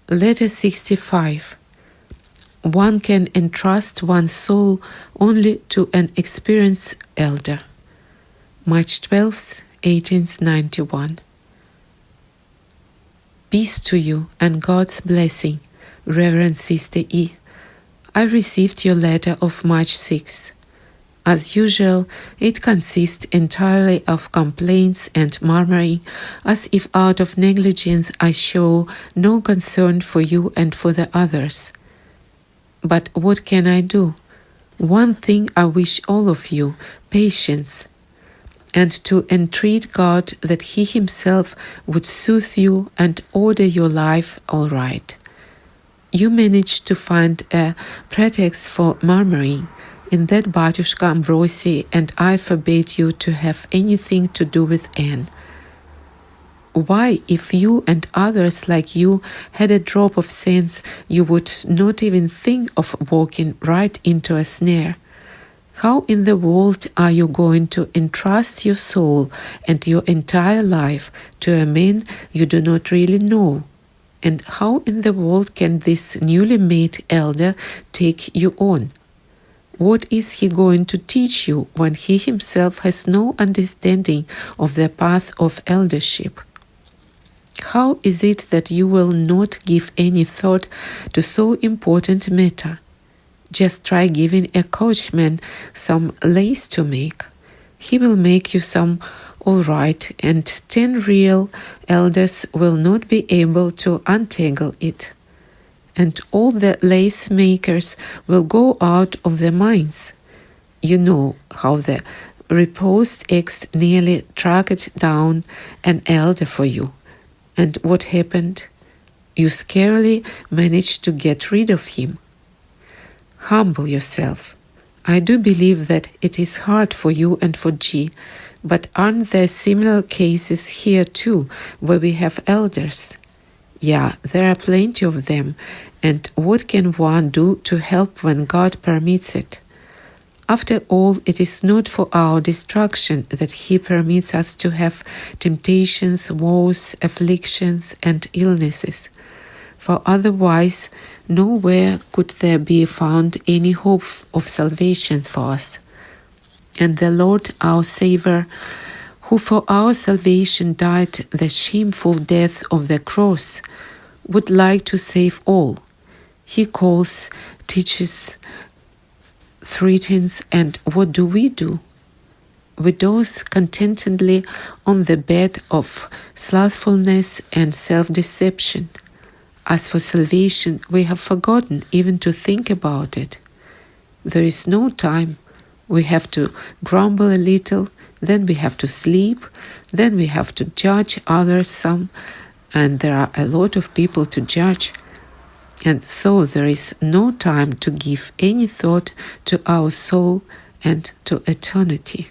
Letter 65. One can entrust one's soul only to an experienced elder. March 12th, 1891. Peace to you and God's blessing, Reverend Sister E. I received your letter of March 6th. As usual, it consists entirely of complaints and murmuring, as if out of negligence I show no concern for you and for the others. But what can I do? One thing I wish all of you, patience, and to entreat God that He Himself would soothe you and order your life all right. You managed to find a pretext for murmuring, in that Batyushka Ambrosi and I forbade you to have anything to do with Anne. Why, if you and others like you had a drop of sense, you would not even think of walking right into a snare? How in the world are you going to entrust your soul and your entire life to a man you do not really know? And how in the world can this newly made elder take you on? What is he going to teach you when he himself has no understanding of the path of eldership? How is it that you will not give any thought to so important a matter? Just try giving a coachman some lace to make. He will make you some all right, and 10 real elders will not be able to untangle it. And all the lace makers will go out of their minds. You know how the reposed ex nearly tracked down an elder for you. And what happened? You scarcely managed to get rid of him. Humble yourself. I do believe that it is hard for you and for G, but aren't there similar cases here too, where we have elders? Yeah, there are plenty of them, and what can one do to help when God permits it? After all, it is not for our destruction that He permits us to have temptations, woes, afflictions, and illnesses. For otherwise, nowhere could there be found any hope of salvation for us. And the Lord our Saviour, who for our salvation died the shameful death of the cross, would like to save all. He calls, teaches, threatens, and what do? We doze contentedly on the bed of slothfulness and self-deception. As for salvation, we have forgotten even to think about it. There is no time. We have to grumble a little, then we have to sleep, then we have to judge others some, and there are a lot of people to judge. And so there is no time to give any thought to our soul and to eternity.